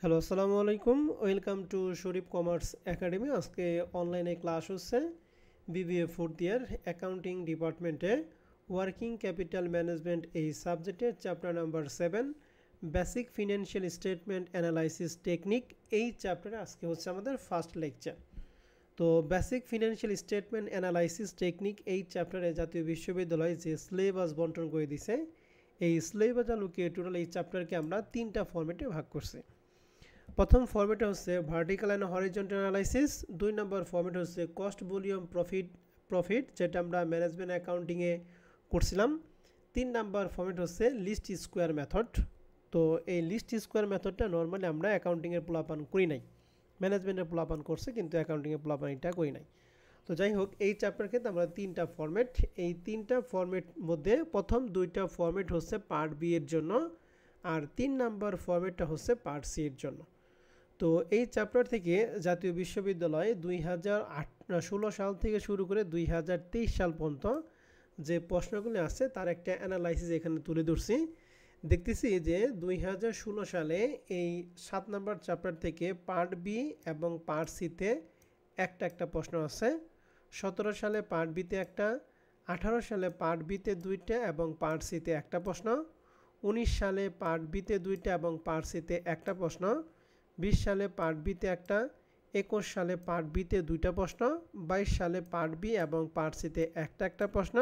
Hello, আসসালামু আলাইকুম। Welcome to Sharif commerce academy. আজকে অনলাইনে ক্লাস হচ্ছে বিবিএ ফোর্থ ইয়ার অ্যাকাউন্টিং ডিপার্টমেন্টে ওয়ার্কিং ক্যাপিটাল ম্যানেজমেন্ট এই সাবজেক্টের chapter number 7 basic financial statement analysis technique. এই চ্যাপ্টারে আজকে হচ্ছে আমাদের ফার্স্ট লেকচার। তো basic financial statement analysis technique এই চ্যাপ্টারে জাতীয় বিশ্ববিদ্যালয় যে সিলেবাস বন্টন করে দিছে, এই সিলেবাস আলোকে টোটাল এই চ্যাপ্টারকে আমরা তিনটা ফরম্যাটে ভাগ করছি। প্রথম ফরম্যাটে হচ্ছে vertical and horizontal analysis, 2 number format হচ্ছে কস্ট ভলিউম প্রফিট যেটা আমরা ম্যানেজমেন্ট অ্যাকাউন্টিংয়ে করছিলাম, 3 নম্বর ফরম্যাট হচ্ছে লিস্ট স্কোয়ার মেথড। তো এই লিস্ট স্কোয়ার মেথডটা নর্মালি আমরা অ্যাকাউন্টিংয়ের পোলাপান করি নাই, ম্যানেজমেন্টের পোলাপান করছে কিন্তু অ্যাকাউন্টিংয়ের পোলাপান এটা করি নাই। তো যাই হোক, এই চ্যাপ্টার ক্ষেত্রে আমরা তিনটা ফরম্যাট, এই তিনটা ফরম্যাট মধ্যে প্রথম দুইটা ফরম্যাট হচ্ছে পার্ট বি এর জন্য, আর 3 নম্বর ফরম্যাটটা হচ্ছে পার্ট সি এর জন্য। তো এই চ্যাপ্টার থেকে জাতীয় বিশ্ববিদ্যালয় 2016 সাল থেকে শুরু করে 2023 সাল পর্যন্ত যে প্রশ্নগুলি আছে তার একটা অ্যানালাইসিস এখানে তুলে ধরছি। দেখতেছি যে 2016 সালে এই 7 নম্বর চ্যাপ্টার থেকে পার্ট বি এবং পার্ট সিতে একটা প্রশ্ন আছে, 17 সালে পার্ট বিতে একটা, 18 সালে পার্ট বিতে 2টা এবং পার্ট সিতে একটা প্রশ্ন, 19 সালে পার্ট বিতে 2টা এবং পার্ট সিতে একটা প্রশ্ন, 20 সালে পার্ট বিতে একটা, 21 সালে পার্ট বিতে 2টা প্রশ্ন, 22 সালে পার্ট বি এবং পার্ট সিতে একটা প্রশ্ন,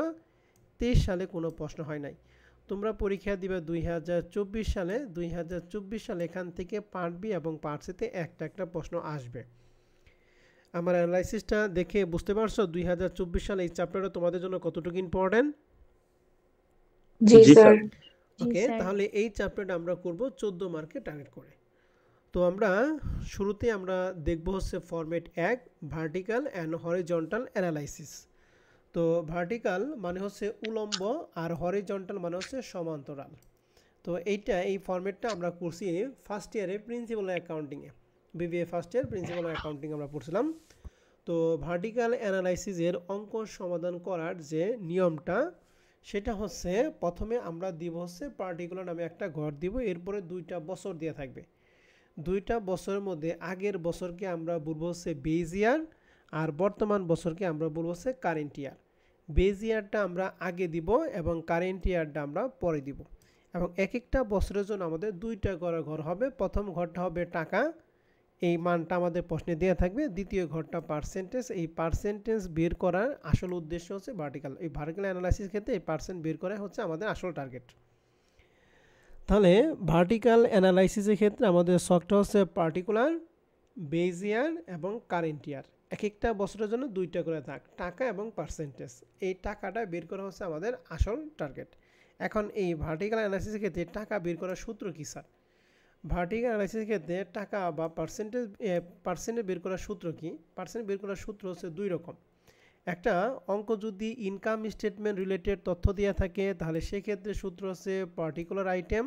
23 সালে কোনো প্রশ্ন হয় নাই। তোমরা পরীক্ষা দিবে 2024 সালে, 2024 সালে এখান থেকে পার্ট বি এবং পার্ট সিতে একটা প্রশ্ন আসবে। আমার অ্যানালাইসিসটা দেখে বুঝতে পারছো 2024 সালে এই চ্যাপ্টারটা তোমাদের জন্য কতটুকু ইম্পর্টেন্ট? জি স্যার। ওকে, তাহলে এই চ্যাপ্টারটা আমরা করব 14 মার্কে টার্গেট করে। তো আমরা শুরুতে আমরা দেখব হচ্ছে format 1 vertical and horizontal analysis. তো ভার্টিক্যাল মানে হচ্ছে উলম্ব আর হরিজন্টাল মানে হচ্ছে সমান্তরাল। তো এই ফরম্যাটটা আমরা করছি ফার্স্ট ইয়ারে প্রিন্সিপাল অ্যাকাউন্টিংয়ে, BBA first year principal accounting আমরা পড়ছিলাম। তো ভার্টিক্যাল অ্যানালাইসিসের অঙ্ক সমাধান করার যে নিয়মটা সেটা হচ্ছে প্রথমে আমরা দিব হচ্ছে পার্টিকুলার নামে একটা ঘর দিব, এরপরে 2টা বছর দিয়ে থাকবে। 2টা বছরের মধ্যে আগের বছরকে আমরা বলবো হচ্ছে বেজ ইয়ার, আর বর্তমান বছরকে আমরা বলবো হচ্ছে কারেন্ট ইয়ার। বেজ ইয়ারটা আমরা আগে দিব এবং কারেন্ট ইয়ারটা আমরা পরে দিব। এবং একটা বছরের জন্য আমাদের 2টা করে ঘর হবে। প্রথম ঘরটা হবে টাকা, এই মানটা আমাদের প্রশ্নে দেওয়া থাকবে। দ্বিতীয় ঘরটা পার্সেন্টেজ, এই পার্সেন্টেজ বের করার আসল উদ্দেশ্য হচ্ছে ভার্টিক্যাল, এই ভার্টিক্যাল অ্যানালাইসিস ক্ষেত্রে এই পার্সেন্ট বের করা হচ্ছে আমাদের আসল টার্গেট। তাহলে ভার্টিক্যাল অ্যানালাইসিসের ক্ষেত্রে আমাদের শখটা হচ্ছে পার্টিকুলার, বেজ ইয়ার এবং কারেন্ট ইয়ার। একটা বছরের জন্য 2টা করে থাক টাকা এবং পার্সেন্টেজ, এই টাকাটা বের করা হচ্ছে আমাদের আসল টার্গেট। এখন এই ভার্টিক্যাল অ্যানালাইসিসের ক্ষেত্রে টাকা বের করার সূত্র কী স্যার? ভার্টিক্যাল অ্যানালাইসিসের ক্ষেত্রে টাকা বা পার্সেন্টেজ বের করার সূত্র কি? পার্সেন্ট বের করার সূত্র হচ্ছে 2 রকম। একটা অঙ্ক যদি ইনকাম স্টেটমেন্ট রিলেটেড তথ্য দেওয়া থাকে তাহলে সেক্ষেত্রে সূত্র হচ্ছে particular item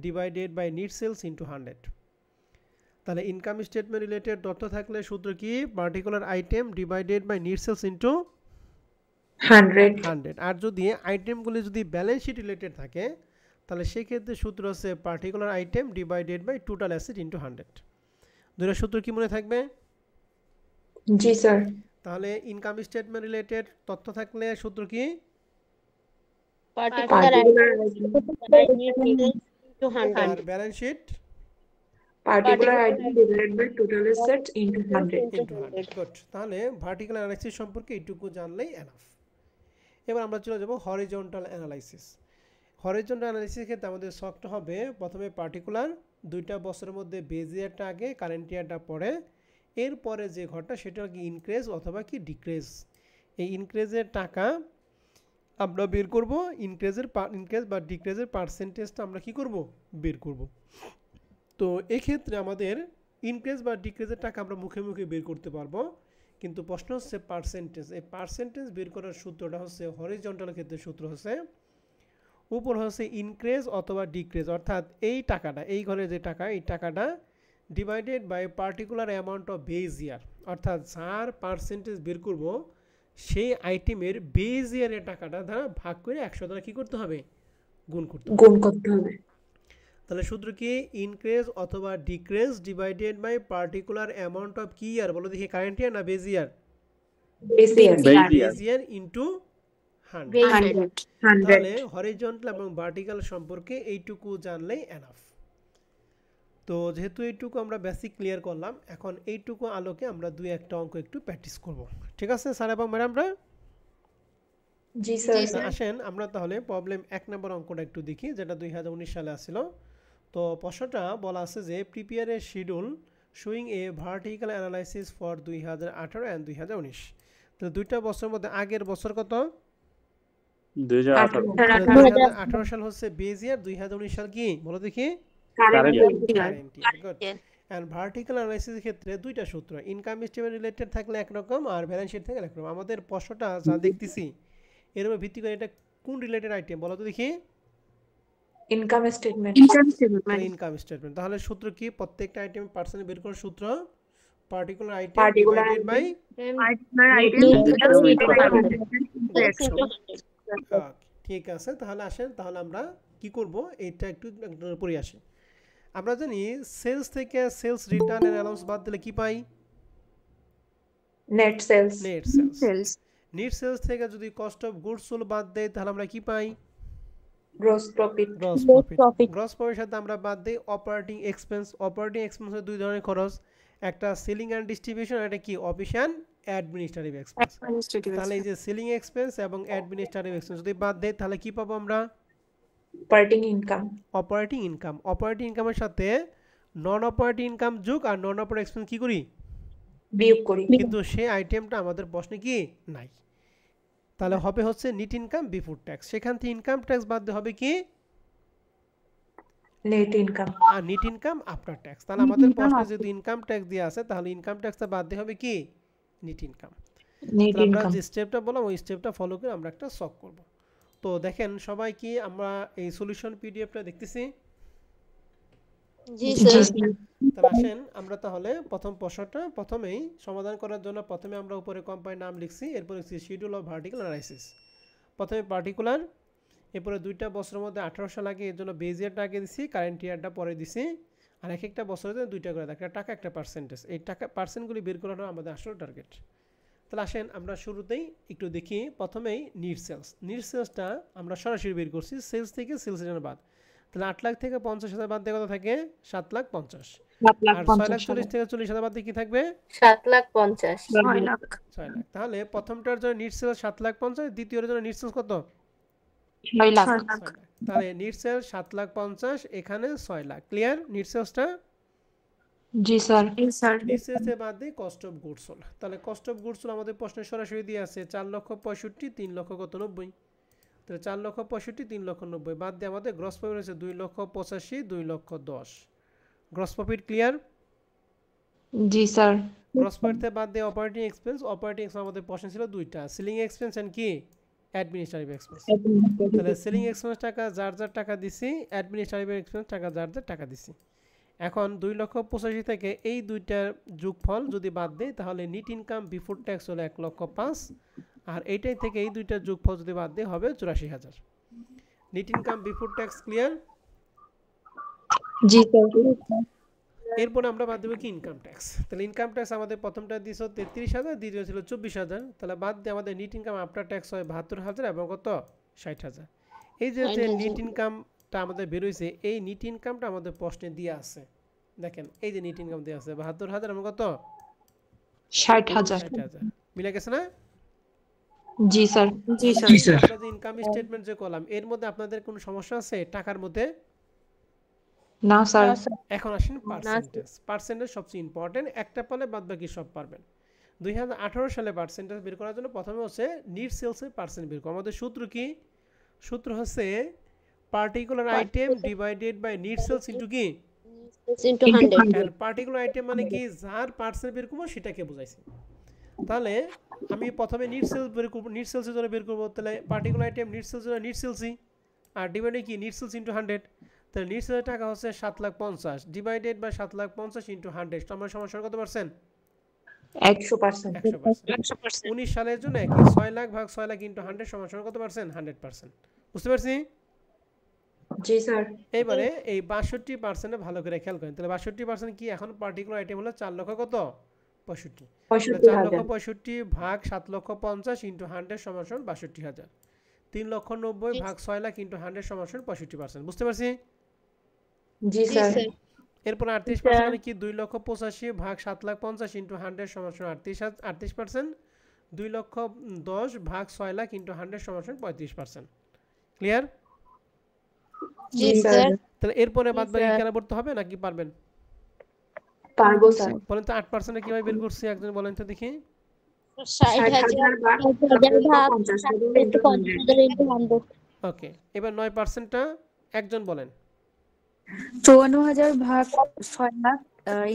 divided by net sales into 100। তাহলে ইনকাম স্টেটমেন্ট রিলেটেড তথ্য থাকলে সূত্র কি? Particular item divided by net sales into 100। আর যদি আইটেমগুলি যদি ব্যালেন্স শিট রিলেটেড থাকে তাহলে সেক্ষেত্রে সূত্র হচ্ছে particular item divided by total asset into 100। দুটো সূত্র কি মনে থাকবে? জি স্যার। তাহলে ইনকাম স্টেটমেন্ট রিলেটেড তথ্য থাকলে সূত্র কি? পার্টিকুলার আর balance sheet particular item divided by total asset into 100। Good. তাহলে ভার্টিক্যাল অ্যানালাইসিস সম্পর্কে এইটুকু জানলেই এনাফ। এবার আমরা চলে যাব হরিজন্টাল অ্যানালাইসিস। হরিজন্টাল অ্যানালাইসিসের ক্ষেত্রে আমাদের শখটা হবে প্রথমে পার্টিকুলার, 2টা বছরের মধ্যে বেজ ইয়ারটা আগে, কারেন্ট ইয়ারটা পরে, এরপরে যে ঘরটা সেটা কি ইনক্রিজ অথবা কি ডিক্রিজ। এই ইনক্রিজের টাকা আমরা বের করব, ইনক্রিজ বা ডিক্রিজের পার্সেন্টেজটা আমরা কি করব? বের করব। তো এক্ষেত্রে আমাদের ইনক্রিজ বা ডিক্রিজের টাকা আমরা মুখে মুখে বের করতে পারবো, কিন্তু প্রশ্ন হচ্ছে পার্সেন্টেজ। এই পার্সেন্টেজ বের করার সূত্রটা হচ্ছে হরিজন্টাল ক্ষেত্রে সূত্র হচ্ছে উপর হচ্ছে ইনক্রিজ অথবা ডিক্রিজ, অর্থাৎ এই টাকাটা, এই ঘরে যে টাকা, এই টাকাটা divided by particular amount of base year, অর্থাৎ যার পার্সেন্টেজ বের করব সেই আইটেমের বেজ ইয়ারের টাকাটা দ্বারা ভাগ করে 100 দ্বারা কী করতে হবে? গুণ করতে হবে। তাহলে সূত্র কি ইনক্রিজ অথবা decrease divided by particular amount of কি ইয়ার বলো দেখি কারেন্ট ইয়ার না base year base year into 100 তাহলে হরিজন্টাল এবং ভার্টিক্যাল সম্পর্কে এইটুকু জানলেই এনাফ তো যেহেতু এইটুকু আমরা বেসিক ক্লিয়ার করলাম এখন এইটুকু আলোকে আমরা দুই একটা অঙ্ক একটু প্র্যাকটিস করব ঠিক আছে স্যার এবং ম্যাডামরা জি স্যার আসেন আমরা তাহলে প্রবলেম 1 নম্বর অঙ্কটা একটু দেখি যেটা 2019 সালে আসছিল তো প্রশ্নটা বলা আছে যে prepare a schedule showing a vertical analysis for 2018 and 2019 তো দুইটা বছরের মধ্যে আগের বছর কত 2018 সাল হচ্ছে বেজ ইয়ার 2019 সাল কি বলো দেখি current year good and vertical অ্যানালাইসিসের ক্ষেত্রে দুইটা সূত্র ইনকাম স্টেটমেন্ট রিলেটেড থাকলে একরকম আর ব্যালেন্স শিট থাকলে একরকম আমাদের প্রশ্নটা যা দেখতেছি এর উপর ভিত্তি করে এটা কোন রিলেটেড আইটেম বলো তো দেখি ইনকাম স্টেটমেন্ট ইনকাম স্টেটমেন্ট তাহলে সূত্র কি প্রত্যেকটা আইটেম পার্সেন্ট বের করার সূত্র পার্টিকুলার আইটেম ডিভাইডেড বাই ঠিক আছে তাহলে আসেন তাহলে আমরা কি করব এটা একটু একটার উপরে আসি আমরা জানি সেলস থেকে সেলস রিটার্ন এন্ড অ্যালাউন্স বাদ দিলে কি পাই নেট সেলস নেট সেলস থেকে যদি কস্ট অফ গুডস সোল্ড বাদ দেই তাহলে আমরা কি পাই গ্রস প্রফিট গ্রস প্রফিটের সাথে আমরা বাদ দেই অপারেটিং এক্সপেন্সের দুই ধরনের খরচ একটা সেলিং এন্ড ডিস্ট্রিবিউশন আর একটা কি অফিস এন্ড অ্যাডমিনিস্ট্রেটিভ এক্সপেন্স তাহলে এই যে সেলিং এক্সপেন্স এবং অ্যাডমিনিস্ট্রেটিভ এক্সপেন্স যদি বাদ দেই তাহলে কি পাবো আমরা অপারেটিং ইনকামের সাথে নন অপারেটিং ইনকাম যোগ আর নন অপারেটিং এক্সপেন্স কি করি বিয়োগ করি কিন্তু সেই আইটেমটা আমাদের প্রশ্নে কি নাই তাহলে হবে হচ্ছে নেট ইনকাম বিফোর ট্যাক্স সেখান থেকে ইনকাম ট্যাক্স বাদ দিতে হবে কি নেট ইনকাম আর নেট ইনকাম আফটার ট্যাক্স তাহলে আমাদের প্রশ্নে যদি ইনকাম ট্যাক্স দেয়া আছে তাহলে ইনকাম ট্যাক্সটা বাদ দিতে হবে কি নেট ইনকাম আমরা যে স্টেপটা বললাম ওই স্টেপটা ফলো করে আমরা একটা সলভ করব তো দেখেন সবাই কি আমরা এই সলিউশন পিডিএফটা দেখতেছি জি স্যার তাহলে আসেন আমরা তাহলে প্রথম প্রশ্নটা প্রথমেই সমাধান করার জন্য প্রথমে আমরা উপরে কোম্পানির নাম লিখছি এরপর লিখছি শিডিউল অফ ভার্টিক্যাল অ্যানালাইসিস প্রথমে পার্টিকুলার এরপরে দুইটা বছরের মধ্যে 18 সাল আগে এর জন্য বেজ ইয়ারটা আগে দিছি কারেন্ট ইয়ারটা পরে দিছি আর এক একটা বছরের জন্য দুইটা করে একটা টাকা একটা পার্সেন্টেজ এই টাকা পার্সেন্টগুলি বের করানো আমাদের আসল টার্গেট তাহলে আসেন আমরা শুরুতেই একটু দেখি প্রথমেই নিট সেলসটা আমরা সরাসরি বের করছি সেলস থেকে সেলস এর বাদ তাহলে 8 লাখ থেকে 50,000 বাদ দিয়ে কত থাকে 7,50,000 আর 6,40,000 থেকে 40,000 বাদ দিয়ে কি থাকবে 7,50,000 6 লাখ তাহলে প্রথমটার জন্য নিট সেলস 7,50,000 দ্বিতীয়টার জন্য নিট সেলস কত 6 লাখ তাহলে নিট সেলস 7,50,000 এখানে 6 লাখ ক্লিয়ার নিট সেলসটা জি স্যার নিট সেলসে বাদ দিয়ে কস্ট অফ গুডস সোল্ড তাহলে কস্ট অফ গুডস সোল্ড আমাদের প্রশ্নে সরাসরি দিয়ে আছে 4,65,000 3,90,000 তাহলে 4,65,000 3,90,000 বাদ দিয়ে আমাদের গ্রস প্রফিট আছে 2,85,000 2,10,000 গ্রস প্রফিট ক্লিয়ার জি স্যার গ্রস প্রফিট থেকে বাদ দিয়ে অপারেটিং এক্সপেন্স আমাদের প্রশ্ন ছিল দুইটা সেলিং এক্সপেন্স এন্ড কি অ্যাডমিনিস্ট্রেটিভ এক্সপেন্স তাহলে সেলিং এক্সপেন্স টাকা যার টাকা দিছি অ্যাডমিনিস্ট্রেটিভ এক্সপেন্স টাকা যার টাকা দিছি এখন 2,85,000 থেকে এই দুইটার যোগফল যদি বাদ দেই তাহলে নেট ইনকাম বিফোর ট্যাক্স হলো 1,05,000 আর এইটাই থেকে এই দুইটার যোগফল যদি বাদ দেই হবে 84,000 net income before tax clear জি স্যার এরপর আমরা বাদ দেব কি ইনকাম ট্যাক্স তাহলে ইনকাম ট্যাক্স আমাদের প্রথমটা দিছিল 33,000 দ্বিতীয় ছিল 24,000 তাহলে বাদ দিয়ে আমাদের নেট ইনকাম আফটার ট্যাক্স হয় 72,000 এবং কত 60,000 এই যে নেট ইনকামটা আমাদের বের হইছে এই নেট ইনকামটা আমাদের প্রশ্নে দেয়া আছে দেখেন এই যে নেট ইনকাম দেয়া আছে 72,000 এবং কত 60,000 মিলে গেছে না জি স্যার আমরা যে ইনকাম স্টেটমেন্ট যে করলাম এর মধ্যে আপনাদের কোনো সমস্যা আছে টাকার মধ্যে না স্যার এখন আসেন পার্সেন্টেজ সবচেয়ে ইম্পর্টেন্ট একটা পালে বাদ বাকি সব পারবেন 2018 সালে পার্সেন্টেজ বের করার জন্য প্রথমে হচ্ছে নিট সেলসের পার্সেন্ট বের করব আমাদের সূত্র কি সূত্র হচ্ছে particular item divided by net sales into কি into 100 এন্ড পার্টিকুলার আইটেম মানে কি যার পার্সেন্ট বের করব সেটাকে বোঝাইছি তাহলে আমি প্রথমে নিট সেলস বের করব নিট সেলসের জন্য বের করব তাহলে পার্টিকুলার আইটেম নিট সেলস জন্য নিট সেলসই আর ডিভাইডে কি নিট সেলস ইনটু 100 তাহলে নিট সেলসের টাকা হচ্ছে 7,50,000 ডিভাইডেড বাই 7,50,000 ইনটু 100 আমরা সমস্যার কত পার্সেন্ট 100% 19 সালের জন্য কি 6 লাখ ভাগ 6 লাখ ইনটু 100 সমান কত পার্সেন্ট 100% বুঝতে পারছি জি স্যার। এইবারে এই 62% ভালো করে খেয়াল করেন, তাহলে 62% কি এখন পার্টিকুলার আইটেম হলো 4 লক্ষ কত 65, তাহলে 4 লক্ষ 65,000। 65 ভাগ 7 লক্ষ 50 ইন্টু 100 সমান 62,000, 3 লক্ষ 90 ভাগ 6 লাখ ইন্টু 100 সমান 65%। বুঝতে পারছি? জি স্যার। এরপর 38% মানে কি 2 লক্ষ 85 ভাগ 7 লাখ 50 ইন্টু 100 সমান 38%, 2 লক্ষ 10 ভাগ 6 লাখ ইন্টু 100 সমান 35%। ক্লিয়ার? জি স্যার। তাহলে এরপরে বাদ বাকি কেন করতে হবে নাকি পারবেন? পারবো স্যার। বলেন তো 8% কিভাবে বের করছি একজন বলেন তো দেখি। 60,000 ভাগ 7,50,000 into 100। ওকে, এবার 9%টা একজন বলেন। 54,000 ভাগ 6 লাখ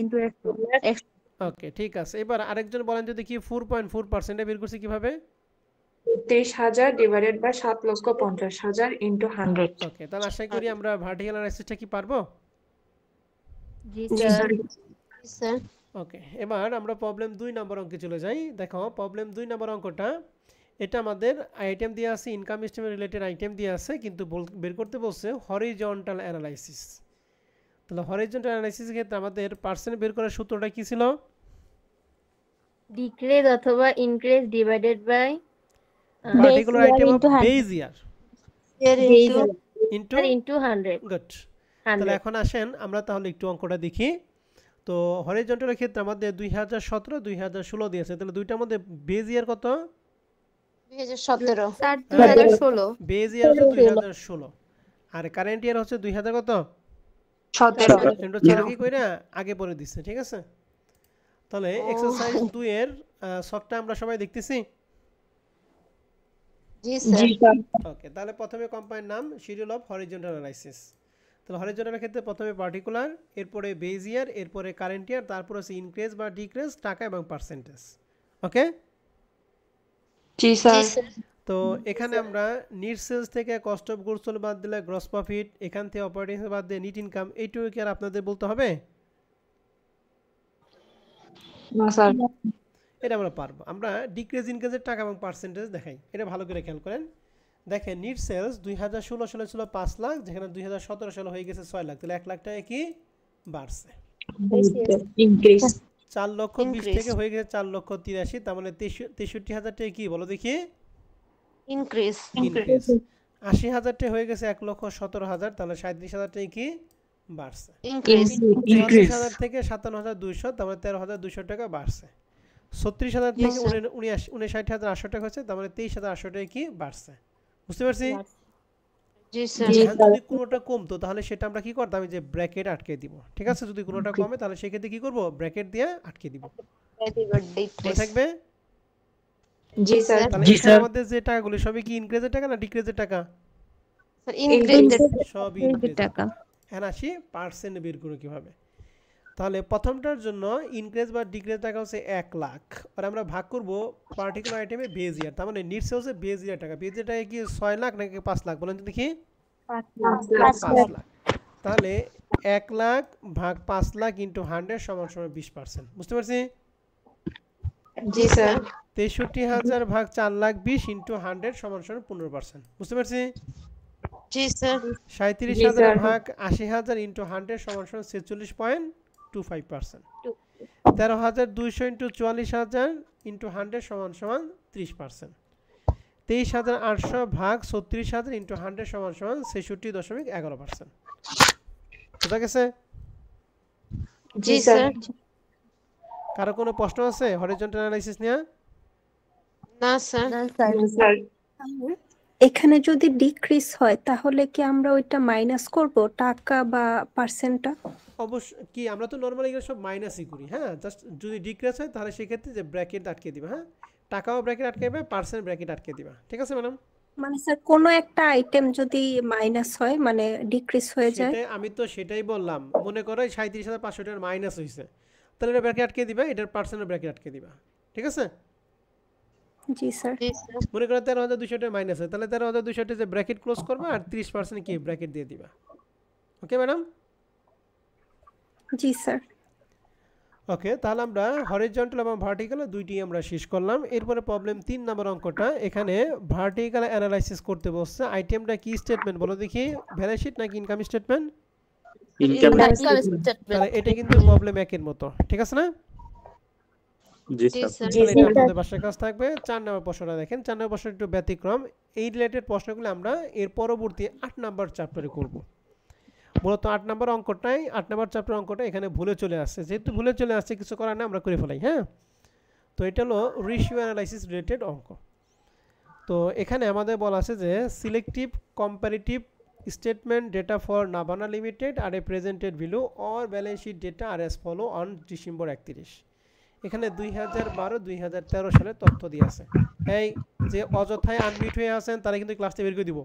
ইন্টু 100। ওকে, ঠিক আছে। এবার আরেকজন বলেন তো দেখি 4.4% বের করছি কিভাবে? 23,000 divided by 7,50,000 into 100। ওকে, তাহলে আশা করি আমরা ভার্টিক্যাল অ্যানালাইসিসটা কি পারবো? জি জি স্যার। স্যার। ওকে, এবার আমরা প্রবলেম 2 নম্বর অঙ্কে চলে যাই। দেখো প্রবলেম 2 নম্বর অঙ্কটা, এটা আমাদের আইটেম দিয়ে আছে, ইনকাম স্টেটমেন্ট রিলেটেড আইটেম দিয়ে আছে, কিন্তু বের করতে বলছে হরিজন্টাল অ্যানালাইসিস। তাহলে হরিজন্টাল অ্যানালাইসিসের ক্ষেত্রে আমাদের পার্সেন্ট বের করার সূত্রটা কি ছিল? ডিক্রিজ অথবা increase divided by particular item of base year into into 100। Good. তাহলে এখন আসেন আমরা তাহলে একটু অঙ্কটা দেখি। তো হরিজন্টালের ক্ষেত্রে আমাদের 2017 2016 দিয়েছে, তাহলে দুইটার মধ্যে বেজ ইয়ার কত? 2017 স্যার 2016। বেজ ইয়ার হচ্ছে 2016 আর কারেন্ট ইয়ার হচ্ছে 2000 কত 17। ইনটু 4 কি কইরা আগে পরে দিচ্ছে, ঠিক আছে? তাহলে এক্সারসাইজ 2 এর সবটা আমরা সবাই দেখতেছি। জি জি স্যার। স্যার। ওকে, তাহলে প্রথমে কম্পাইন্ড নাম শিডিউল অফ হরিজন্টাল অ্যানালাইসিস। তাহলে হরিজন্টালের ক্ষেত্রে প্রথমে পার্টিকুলার, এরপরে বেজ ইয়ার, এরপরে কারেন্ট ইয়ার, তারপর হচ্ছে ইনক্রিজ বা ডিক্রিজ, টাকা এবং পার্সেন্টেজ। ওকে, জি স্যার। তো এখানে আমরা নিট সেলস থেকে কস্ট অফ গুডস সোল্ড বাদ দিলে গ্রস প্রফিট, এখান থেকে অপারেটিং বাদ দিয়ে নিট ইনকাম, এইটুকু কি আর আপনাদের বলতে হবে? না স্যার। এটা আমরা পারবো। আমরা ডিক্রিজ ইনক্রিজের টাকা এবং পার্সেন্টেজ দেখাই, এটা ভালো করে খেয়াল করেন। দেখেন নিট সেলস 2016 সালে ছিল 5 লাখ, যেখানে 2017 সালে হয়ে গেছে 6 লাখ, তাহলে 1 লাখ টাকা কি বাড়ছে। ইনক্রিজ। 4 লক্ষ 20 থেকে হয়ে গেছে 4 লক্ষ 83, তার মানে 63,000 টাকা কি বলো দেখি ইনক্রিজ। ইনক্রিজ। 80,000 টাকা হয়ে গেছে 1,17,000, তাহলে 37,000 টাকা কি বাড়ছে। ইনক্রিজ। 44,000 থেকে 57,200, তার মানে 13,200 টাকা বাড়ছে। 36,000 থেকে 59,800 টাকা হচ্ছে, তার মানে 23,800 টাকা কি বাড়ছে। বুঝতে পারছি? জি স্যার। এখন যদি কোনোটা কমতো তাহলে সেটা আমরা কি করতাম, যে ব্র্যাকেট আটকে দিব, ঠিক আছে? যদি কোনোটা কমে তাহলে সেক্ষেত্রে কি করব, ব্র্যাকেট দিয়ে আটকে দিব। মনে থাকবে? জি স্যার। তাহলে এখানে আমাদের যে টাকাগুলো সবই কি ইনক্রিজের টাকা না ডিক্রিজের টাকা? ইনক্রিজ। সব ইনক্রিজ টাকা। এখন আসি পার্সেন্ট বের করব কিভাবে। তাহলে প্রথমটার জন্য ইনক্রিজ বা ডিক্রিজ টাকা হচ্ছে 1 লাখ, আর আমরা ভাগ করব পার্টিকুলার আইটেমে বেজ ইয়ার, তার মানে নিট সেলস এর বেজ ইয়ার টাকা। বেজ ইয়ার টাকা কি 6 লাখ নাকি 5 লাখ বলেন তো দেখি? 5 লাখ। তাহলে 1 লাখ ভাগ 5 লাখ ইনটু 100 সমান সমান 20%। বুঝতে পারছি? জি স্যার। 63,000 ভাগ 4 লাখ 20 ইনটু 100 সমান সমান 15%। বুঝতে পারছি? জি স্যার। 37,000 ভাগ 80,000 ইনটু 100 সমান সমান 46.25%। 13,200 ইনটু 44,000 ইনটু 100 সমান সমান 30%। 23,800 ভাগ 36,000 ইনটু 100 সমান সমান 66.11%। বুঝা গেছে? জি স্যার। কারো কোনো প্রশ্ন আছে হরিজন্টাল অ্যানালাইসিস নিয়ে? না স্যার। স্যার। এখানে যদি ডিক্রিজ হয় তাহলে কি আমরা ওইটা মাইনাস করব টাকা বা পার্সেন্টটা? অবশ্য কি আমরা তো নরমালি এগুলো সব মাইনাসই করি, হ্যাঁ? জাস্ট যদি ডিক্রিজ হয় তাহলে সেক্ষেত্রে যে ব্র্যাকেট আটকে দিবা, হ্যাঁ? টাকাও ব্র্যাকেট আটকে দিবা, পার্সেন্ট ব্র্যাকেট আটকে দিবা, ঠিক আছে ম্যাডাম? মানে স্যার কোনো একটা আইটেম যদি মাইনাস হয় মানে ডিক্রিজ হয়ে যায়। সেটাই আমি তো সেটাই বললাম। মনে করো 37,500 টাকার মাইনাস হয়েছে, তাহলে এটা ব্র্যাকেট আটকে দিবা, এটার পার্সেন্টের ব্র্যাকেট আটকে দিবা, ঠিক আছে? জি স্যার। জি স্যার। মনে করো 13,200 টাকা মাইনাস হয়, তাহলে 13,200 টাকা যে ব্র্যাকেট ক্লোজ করবা আর 30% কি ব্র্যাকেট দিয়ে দিবা। Okay madam? জি স্যার। ওকে, তাহলে আমরা হরিজন্টাল এবং ভার্টিক্যাল দুইটি আমরা শেষ করলাম। এরপরে প্রবলেম 3 নম্বর অঙ্কটা, এখানে ভার্টিক্যাল অ্যানালাইসিস করতে বলছে। আইটেমটা কি স্টেটমেন্ট বলো দেখি, ব্যালেন্স শিট নাকি ইনকাম স্টেটমেন্ট? ইনকাম ইনকাম তাহলে স্টেটমেন্ট। এটা কিন্তু প্রবলেম 1 এর মতো, ঠিক আছে না? জি জি স্যার স্যার। তাহলে এটা আপনাদের বাসার কাজ থাকবে। 4 নম্বর প্রশ্নটা দেখেন, 4 নম্বর প্রশ্ন একটু ব্যতিক্রম। এই রিলেটেড প্রশ্নগুলো আমরা এর পরবর্তী 8 নম্বর চ্যাপ্টারে করব। মূলত 8 নম্বর অঙ্কটাই, 8 নম্বর চ্যাপ্টার অঙ্কটা এখানে ভুলে চলে আসছে। যেহেতু ভুলে চলে আসছে, কিছু করার না, আমরা করে ফেলাই। হ্যাঁ, তো এটা হলো রেশিও অ্যানালাইসিস রিলেটেড অঙ্ক। তো এখানে আমাদের বলা আছে যে selective comparative statement data for Nabana limited are a presented value or balance sheet data are as follow on December 31। এখানে 2012-2013 সালের তথ্য দিয়ে আছে। এই যে অযথায় আনমিউট হয়ে আছেন তারা কিন্তু ক্লাসটা বের করে দিব।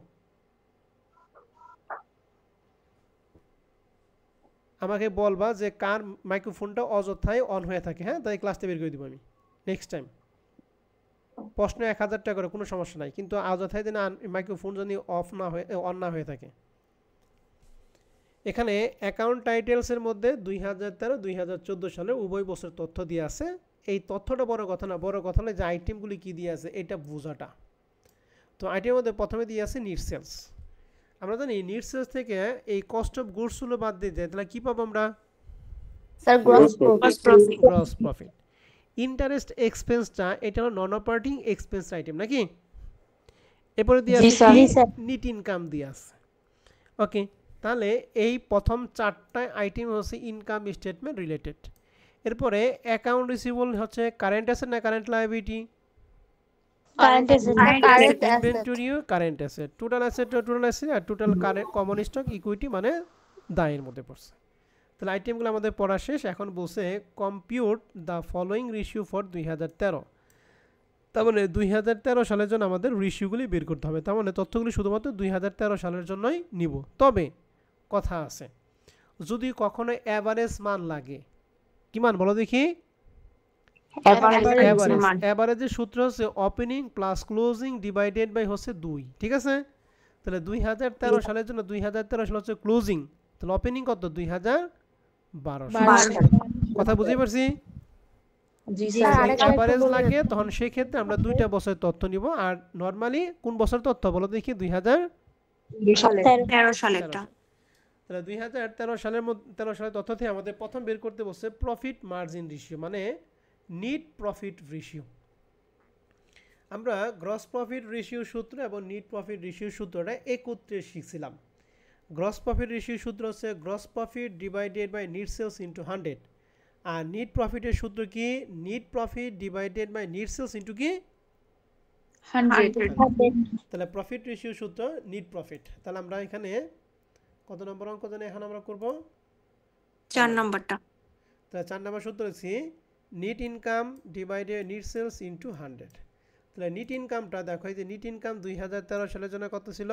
আমাকে বলবা যে কার মাইক্রোফোনটা অযথায় অন হয়ে থাকে। হ্যাঁ, তাই ক্লাসটা বের করে দিব আমি নেক্সট টাইম। প্রশ্ন 1000 টাকা করে কোনো সমস্যা নাই, কিন্তু অযথায় যেন মাইক্রোফোন যদি অন না হয়ে থাকে। এখানে অ্যাকাউন্ট টাইটেলসের মধ্যে 2013-2014 সালের উভয় বছর তথ্য দিয়ে আছে। এই তথ্যটা বড় কথা না, বড় কথা হলো যে আইটেমগুলি কী দিয়ে আছে এটা বোঝাটা। তো আইটেমের মধ্যে প্রথমে দিয়ে আছে নিট সেলস। আমরা জানি নিট সেলস থেকে এই কস্ট অফ গুডসগুলো বাদ দিয়ে যায়, তাহলে কী পাবো আমরা? Sir gross profit. Gross profit. Interest এক্সপেন্সটা এটা হলো নন অপারেটিং এক্সপেন্স আইটেম নাকি? এরপরে দিয়ে আছে নিট ইনকাম দিয়ে আছে। ওকে, তাহলে এই প্রথম 4টা আইটেম হচ্ছে ইনকাম স্টেটমেন্ট রিলেটেড। এরপরে অ্যাকাউন্ট রিসিভেবল হচ্ছে কারেন্ট অ্যাসেট না কারেন্ট লায়াবিলিটি? Current asset. ইনভেন্টরিও কারেন্ট অ্যাসেট। টোটাল অ্যাসেট আর টোটাল কমন স্টক ইকুইটি মানে দায়ের মধ্যে পড়ছে। তাহলে আইটেমগুলো আমাদের পড়া শেষ। এখন বলছে compute the following ratio for 2013। তার মানে 2013 সালের জন্য আমাদের রেশিওগুলি বের করতে হবে। তার মানে তথ্যগুলি শুধুমাত্র 2013 সালের জন্যই নিব। তবে কথা আছে, যদি কখনো অ্যাভারেজ মান লাগে, কি মান বলো দেখি? অ্যাভারেজের সূত্র হচ্ছে opening plus closing divided by হচ্ছে 2, ঠিক আছে? তাহলে 2013 সালের জন্য 2013 সাল হচ্ছে ক্লোজিং, তাহলে ওপেনিং কত? 2012। কথা বুঝতে পারছি? অ্যাভারেজ লাগে তখন সেই ক্ষেত্রে আমরা 2টা বছরের তথ্য নিব। আর নরমালি কোন বছর তথ্য বলো দেখি? 2013 সালেরটা। তাহলে 2013 সালের তথ্য থেকে আমাদের প্রথম বের করতে বলছে প্রফিট মার্জিন রেশিও, মানে নিট প্রফিট রেশিও। আমরা গ্রস প্রফিট রেশিও সূত্র এবং নিট প্রফিট রেশিও সূত্রটা একত্রে শিখছিলাম। গ্রস প্রফিট রেশিও সূত্র হচ্ছে gross profit divided by net sales into 100। আর নিট প্রফিটের সূত্র কি? Net profit divided by net sales into কি? 100। তাহলে প্রফিট রেশিও সূত্র নিট প্রফিট। তাহলে আমরা এখানে কত নম্বর অঙ্ক জানি এখন আমরা করব? 4 নম্বরটা। তাহলে 4 নম্বর সূত্র হচ্ছে net income divided net sales into 100। তাহলে নিট ইনকামটা দেখো, এই যে নিট ইনকাম 2013 সালের জন্য কত ছিল?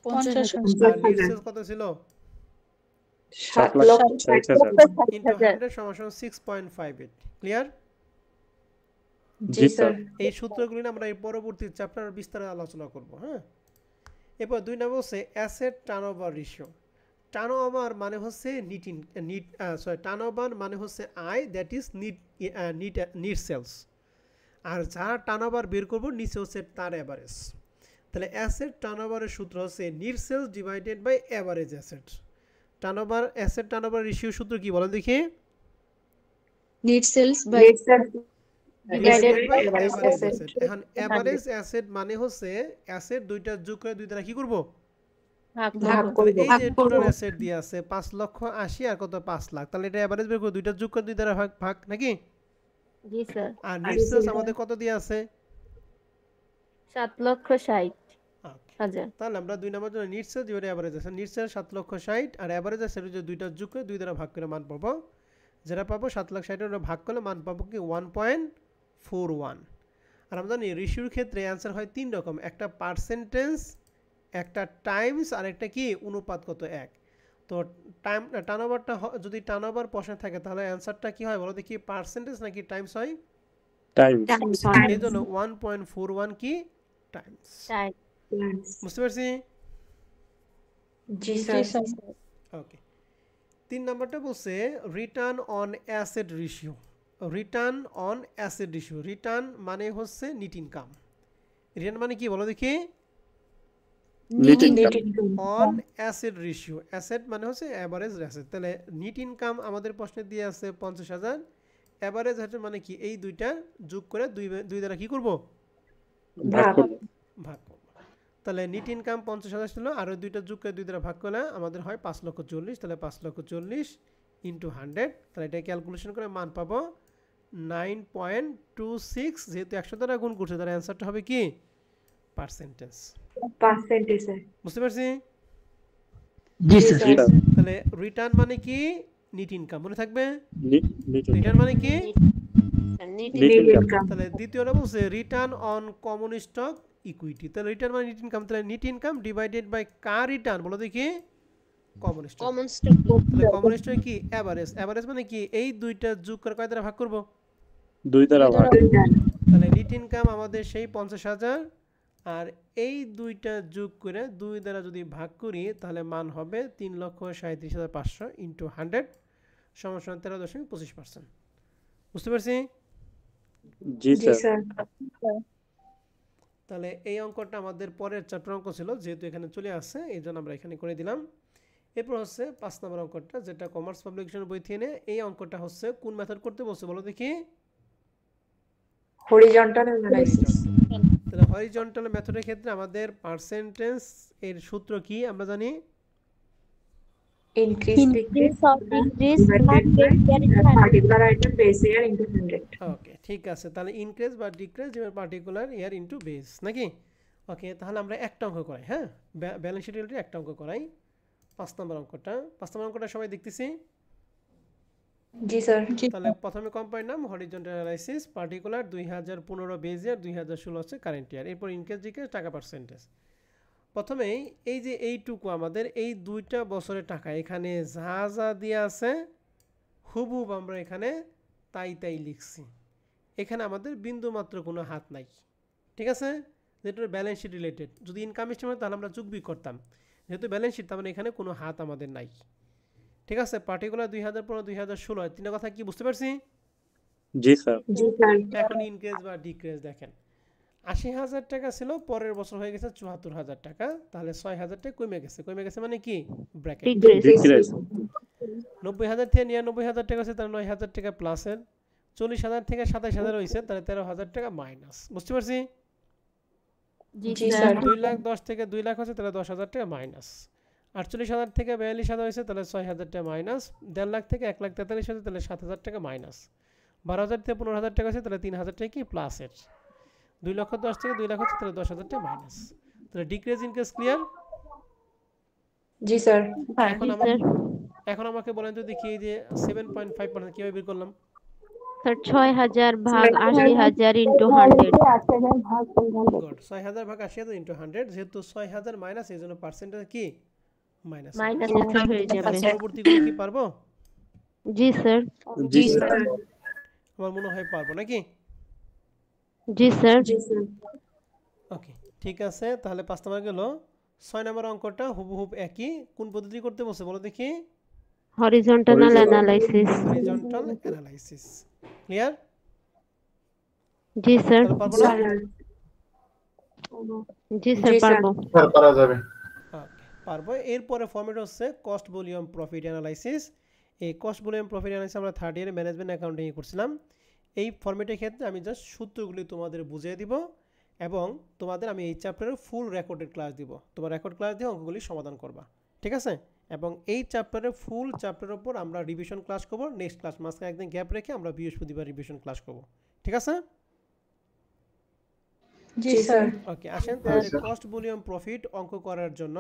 50,000। আর নিট সেলস কত ছিল? 7,60,000। ইন্টু 100 সমান 6.58। ক্লিয়ার? জি স্যার। এই সূত্রগুলি আমরা এই পরবর্তী চ্যাপ্টারে বিস্তারিত আলোচনা করব। হ্যাঁ, এরপর 2 নম্বর হচ্ছে অ্যাসেট টার্নওভার রেশিও। টার্নওভার মানে হচ্ছে টার্নওভার মানে হচ্ছে আয়, দ্যাট ইজ নিট সেলস। আর যার টার্নওভার বের করব নিচে হচ্ছে তার অ্যাভারেজ। তাহলে অ্যাসেট টার্নওভারের সূত্র হচ্ছে net sales divided by average asset. Asset turnover ratio সূত্র কি বলেন দেখি? Net sales by divided by average asset. এখন অ্যাভারেজ অ্যাসেট মানে হচ্ছে অ্যাসেট দুইটা যোগ করে দুই দ্বারা কি করব? ভাগ তাহলে এই যে টোটাল অ্যাসেট দিয়ে আছে 5,80,000 আর কত? 5 লাখ। তাহলে এটা এভারেজ বের করে দুইটা যোগ করে দুই দ্বারা ভাগ নাকি? জি স্যার। আর নিট সেলস আমাদের কত দিয়ে আছে? 7,60,000। তাহলে আমরা 2 নম্বর জন্য নিট সেলস ডিভাইডেড এভারেজ আছে। নিট সেলস 7,60,000 আর এভারেজ আছে যে দুইটা যোগ করে দুই দ্বারা ভাগ করে মান পাবো। যেটা পাবো 7,60,000 এর ভাগ করলে মান পাবো কি? 1.41। আর আমরা জানি রেশিওর ক্ষেত্রে অ্যান্সার হয় 3 রকম, একটা পার্সেন্টেজ, একটা টাইমস, আর একটা কি অনুপাত কত 1। তো টার্নওভারটা যদি টার্নওভার প্রশ্ন থাকে তাহলে অ্যান্সারটা কি হয় বলো দেখি? পার্সেন্টেজ নাকি টাইমস হয়? টাইমস। এই জন্য 1.41 কি? টাইমস। বুঝতে পারছি? জি স্যার। ওকে, 3 নাম্বারটা বলছে return on asset ratio. Return on asset ratio, return মানে হচ্ছে নেট ইনকাম। রিটার্ন মানে কি বলো দেখি? Net Net income income. On asset ratio. Asset মানে হচ্ছে অ্যাভারেজ অ্যাসেট। তাহলে নেট ইনকাম আমাদের প্রশ্নে দিয়ে আছে 50,000, অ্যাভারেজ অ্যাসেট মানে কি? এই দুইটা যোগ করে দুই দ্বারা কি করব? ভাগ করব। ভাগ করব। তাহলে নেট ইনকাম 50,000 ছিল, আর ওই দুইটা যোগ করে 2 দ্বারা ভাগ করলে আমাদের হয় 5,40,000। তাহলে 5,40,000 ইন্টু 100, তাহলে এটা ক্যালকুলেশন করে মান পাবো 9.26। যেহেতু 100 দ্বারা গুণ করছে, তার অ্যান্সারটা হবে কি? পার্সেন্টেজ। Percentage, sir. বুঝতে পারছি? Ji, জি sir. স্যার। তাহলে রিটার্ন মানে কি? Net income. মনে থাকবে? নেট রিটার্ন ইনকাম মানে কি? Net Net income income. তাহলে দ্বিতীয়টা বলছে return on common stock equity. তাহলে রিটার্ন মানে নেট ইনকাম, তাহলে নেট ইনকাম ডিভাইডেড বাই কার রিটার্ন বলো দেখি? Common stock. কমন স্টক তাহলে কমন স্টক কি? অ্যাভারেজ। অ্যাভারেজ মানে কি? এই দুইটা যোগ করে কয় দ্বারা ভাগ করব? 2 দ্বারা ভাগ। তাহলে নেট ইনকাম আমাদের সেই 50,000, আর এই দুইটা যোগ করে 2 দ্বারা যদি ভাগ করি তাহলে মান হবে 3,37,500 ইন্টু 100 সমান 13.25%। বুঝতে পারছি? জি Ji, স্যার। sir. তাহলে এই অঙ্কটা আমাদের পরের চ্যাপ্টার অঙ্ক ছিল, যেহেতু এখানে চলে আসছে এই জন্য আমরা এখানে করে দিলাম। এরপর হচ্ছে 5 নম্বর অঙ্কটা, যেটা কমার্স পাবলিকেশনের বই থেকে। এই অঙ্কটা হচ্ছে কোন মেথড করতে বলছে বলো দেখি? Horizontal analysis. তাহলে হরিজন্টাল মেথডের ক্ষেত্রে আমাদের পার্সেন্টেজ এর সূত্র কি আমরা জানি? Increase, decrease, increase of increase divided by market a particular item base year into 100. ওকে, ঠিক আছে। তাহলে ইনক্রিজ বা ডিক্রিজ যেমন পার্টিকুলার ইয়ার ইনটু বেস, নাকি? ওকে, তাহলে আমরা একটা অঙ্ক করাই। হ্যাঁ, ব্যালেন্স শিট রিলেটেড একটা অঙ্ক করাই। 5 নম্বর অঙ্কটা। 5 নম্বর অঙ্কটা সবাই দেখতেছি? Ji, sir. তাহলে প্রথমে কোম্পানির নাম, horizontal analysis, particular 2015 base year, 2016 হচ্ছে কারেন্ট ইয়ার। এরপর ইনক্রিজ ডিক্রিজ, টাকা পার্সেন্টেজ। প্রথমেই এই যে এইটুকু আমাদের এই 2টা বছরের টাকা এখানে যা যা দিয়ে আছে হুবহুব আমরা এখানে তাই লিখছি। এখানে আমাদের বিন্দু মাত্র কোনো হাত নাই, ঠিক আছে? যেটা ব্যালেন্স শিট রিলেটেড। যদি ইনকাম স্টেটমেন্ট তাহলে আমরা যোগবিয়োগ করতাম, যেহেতু ব্যালেন্স শিট তার মানে এখানে কোনো হাত আমাদের নাই, ঠিক আছে? পার্টিকুলার 2015 2016 তিনটা কথা কি বুঝতে পারছি? জি স্যার। Ji, sir. এখন ইনক্রিজ বা ডিক্রিজ দেখেন, 80,000 টাকা ছিল, পরের বছর হয়ে গেছে 74,000 টাকা, তাহলে 6,000 টাকা কমে গেছে। কমে গেছে মানে কি? ব্র্যাকেট। ডিক্রিজ ডিক্রিজ 90,000 থেকে 99,000 টাকা আছে, তাহলে 9,000 টাকা প্লাসের। 40,000 থেকে 27,000 হয়েছে, তাহলে 13,000 টাকা মাইনাস। বুঝতে পারছি? জি জি, স্যার sir. 2 লাখ 10 থেকে 2 লাখ হচ্ছে, তাহলে 10,000 টাকা মাইনাস। 48,000 থেকে 42,000 হয়েছে, তাহলে 6,000 টাকা মাইনাস। 1.5 লাখ থেকে 1,43,000 হয়েছে, তাহলে 7,000 টাকা মাইনাস। 12,000 থেকে 15,000 টাকা হয়েছে, তাহলে 3,000 টাকা কি প্লাসের। 2,10,000 থেকে 2 লাখ হচ্ছে, তাহলে 10,000 টাকা মাইনাস। তাহলে decrease increase clear? Ji, sir. এখন জি আমার স্যার এখন আমাকে বলেন তো দেখি, এই যে 7.5% কিভাবে বের করলাম? স্যার 6,000 ভাগ 80,000 ইন্টু 100 গুড। 6,000 ভাগ 80,000 ইন্টু 100, যেহেতু 6,000 মাইনাস, এই জন্য পার্সেন্টেজ কি? মাইনাস। মাইনাস হয়ে যাবে। পরবর্তীগুলো কি পারবো? জি স্যার জি Ji, স্যার। sir. আমার মনে হয় পারবো, নাকি? জি স্যার Ji, sir. ওকে, ঠিক আছে। তাহলে 5 নম্বর গেল। 6 নম্বর অঙ্কটা হুবহুব একই। কোন পদ্ধতি করতে বলছে বলো দেখি? Horizontal analysis horizontal analysis. Clear? জি স্যার তাহলে পারবো না? Sir. জি স্যার জি, স্যার। পারবো ওকে, পারবো। এরপরে ফর্মেট হচ্ছে কস্ট ভলিউম প্রফিট অ্যানালাইসিস। এই কস্ট ভলিউম প্রফিট অ্যানালাইসিস আমরা 3rd ইয়ারে ম্যানেজমেন্ট অ্যাকাউন্টিং করছিলাম। এই ফর্মেটের ক্ষেত্রে আমি জাস্ট সূত্রগুলি তোমাদের বুঝিয়ে দিব, এবং তোমাদের আমি এই চ্যাপ্টারের ফুল রেকর্ডেড ক্লাস দিব। তোমার রেকর্ড ক্লাস দিয়ে অঙ্কগুলি সমাধান করবা, ঠিক আছে? এবং এই চ্যাপ্টারের ফুল চ্যাপ্টারের উপর আমরা রিভিশন ক্লাস করব। নেক্সট ক্লাস মাঝখানে একদিন গ্যাপ রেখে আমরা বৃহস্পতিবার রিভিশন ক্লাস করব, ঠিক আছে? Ji, sir. ওকে, আসেন তাহলে কস্ট ভলিউম প্রফিট অঙ্ক করার জন্য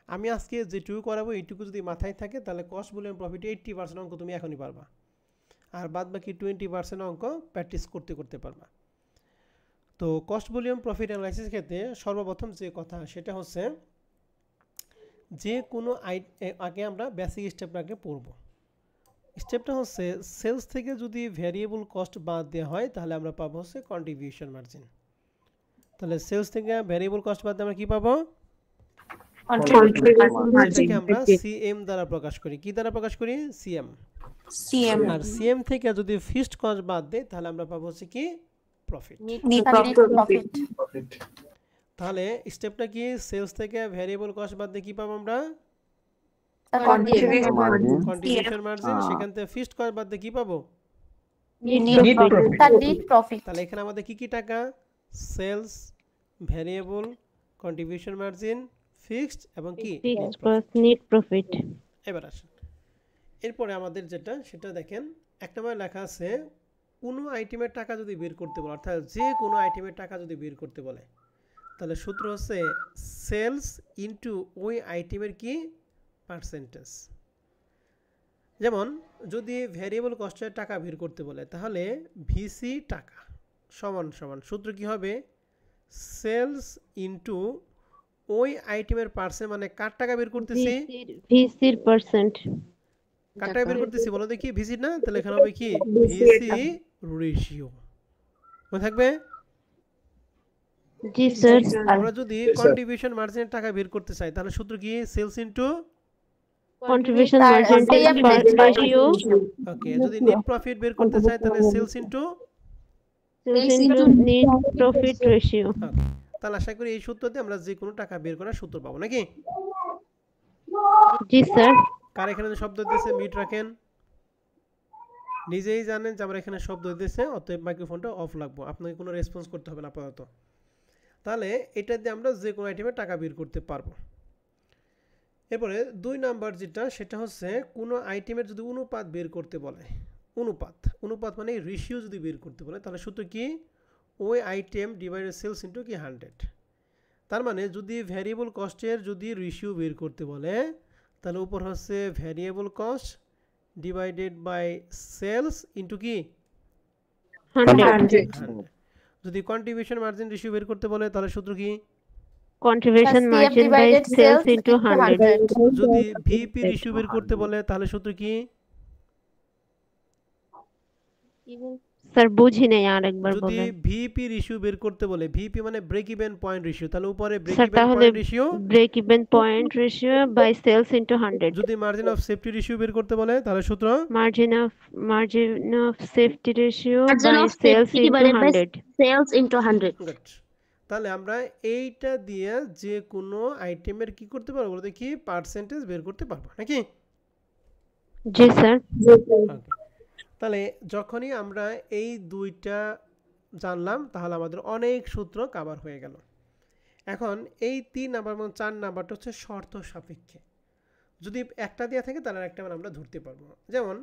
আমি আজকে যেটুকু করাবো এইটুকু যদি মাথায় থাকে, তাহলে কস্ট ভলিউম প্রফিট 80% অঙ্ক তুমি এখনই পারবা, আর বাদ বাকি 20% অঙ্ক প্র্যাকটিস করতে করতে পারবা। তো কস্ট ভলিউম প্রফিট অ্যানালাইসিস ক্ষেত্রে সর্বপ্রথম যে কথা সেটা হচ্ছে, যে কোনো আগে আমরা বেসিক স্টেপটা আগে পড়ব। স্টেপটা হচ্ছে সেলস থেকে যদি ভ্যারিয়েবল কস্ট বাদ দেওয়া হয় তাহলে আমরা পাবো হচ্ছে কন্ট্রিবিউশন মার্জিন। তাহলে সেলস থেকে ভ্যারিয়েবল কস্ট বাদ দিয়ে আমরা কি পাবো? Contribution margin. সেটাকে আমরা সিএম দ্বারা প্রকাশ করি। কি দ্বারা প্রকাশ করি? সিএম। সিএম আর সিএম থেকে যদি ফিক্সড কস্ট বাদ দেই তাহলে আমরা পাবো হচ্ছে কি? প্রফিট। প্রফিট তাহলে স্টেপটা কি? সেলস থেকে ভ্যারিয়েবল কস্ট বাদ দিয়ে কি পাবো আমরা? Contribution margin. Contribution margin. সেখান থেকে ফিক্সড কস্ট বাদ দিয়ে কি পাবো? প্রফিট তাহলে এখানে আমাদের কি কি টাকা? Sales, variable, contribution margin, fixed এবং কি ফিক্সড কস্ট নেট প্রফিট। এবার আসেন এরপরে আমাদের যেটা সেটা দেখেন, এক নম্বরে লেখা আছে কোনো আইটেমের টাকা যদি বের করতে বলে, অর্থাৎ যে কোনো আইটেমের টাকা যদি বের করতে বলে তাহলে সূত্র হচ্ছে সেলস ইনটু ওই আইটেমের কি পার্সেন্টেজ। যেমন যদি ভ্যারিয়েবল কস্টের টাকা বের করতে বলে তাহলে ভিসি টাকা সমান সমান সূত্র কি হবে? সেলস ইনটু ওই আইটেমের পার্সেন্ট, মানে কার টাকা বের করতেছি? ভিসির পার্সেন্ট। কার টাকা বের করতেছি বলো দেখি? ভিসি না? তাহলে এখানে হবে কি? VC ratio. মনে থাকবে? জি স্যার। আমরা যদি কন্ট্রিবিউশন মার্জিনের টাকা বের করতে চাই তাহলে সূত্র কি? Sales into contribution margin ratio. Okay, যদি নেট প্রফিট বের করতে চাই তাহলে sales into sales into net profit ratio. তাহলে আশা করি এই সূত্রতে আমরা যে কোনো টাকা বের করার সূত্র পাবো নাকি? জি স্যার। কার এখানে শব্দ দিতেছে মিউট রাখেন। নিজেই জানেন যে আমরা এখানে শব্দ দিতেছে, অতএব মাইক্রোফোনটা অফ রাখবো, আপনাকে কোনো রেসপন্স করতে হবে না আপাতত। তাহলে এটা দিয়ে আমরা যে কোনো আইটেমে টাকা বের করতে পারবো। এরপরে 2 নাম্বার যেটা সেটা হচ্ছে কোনো আইটেমের যদি অনুপাত বের করতে বলে, অনুপাত মানে রেশিও যদি বের করতে বলে তাহলে সূত্র কি? ওই আইটেম ডিভাইডেড সেলস ইনটু কি 100। তার মানে যদি ভ্যারিয়েবল কস্টের যদি রেশিও বের করতে বলে তাহলে উপর হচ্ছে variable cost divided by sales into কি 100। যদি কন্ট্রিবিউশন মার্জিন রেশিও বের করতে বলে তাহলে সূত্র কি? Contribution margin by sales into 100। যদি ভিপি রেশিও বের করতে বলে তাহলে সূত্র কি? স্যার বুঝি নাই, আরেকবার যদি বলেন। ভিপি রেশিও বের করতে বলে, ভিপি মানে ব্রেক ইভেন পয়েন্ট রেশিও, তাহলে উপরে ব্রেক স্যার ইভেন তাহলে point ratio. Break even point ratio by sales into 100। যদি মার্জিন অফ সেফটি রেশিও বের করতে বলে তাহলে সূত্র margin of safety ratio by sales into 100। Good. তাহলে আমরা এইটা দিয়ে যে কোনো আইটেমের কি করতে পারবো বলতে কি পার্সেন্টেজ বের করতে পারবো নাকি? জি স্যার। ওকে, তাহলে যখনই আমরা এই দুইটা জানলাম তাহলে আমাদের অনেক সূত্র কভার হয়ে গেল। এখন এই 3 নাম্বার এবং 4 নাম্বারটা হচ্ছে শর্ত সাপেক্ষে। যদি একটা দেওয়া থাকে তাহলে একটা আমরা ধরতে পারবো। যেমন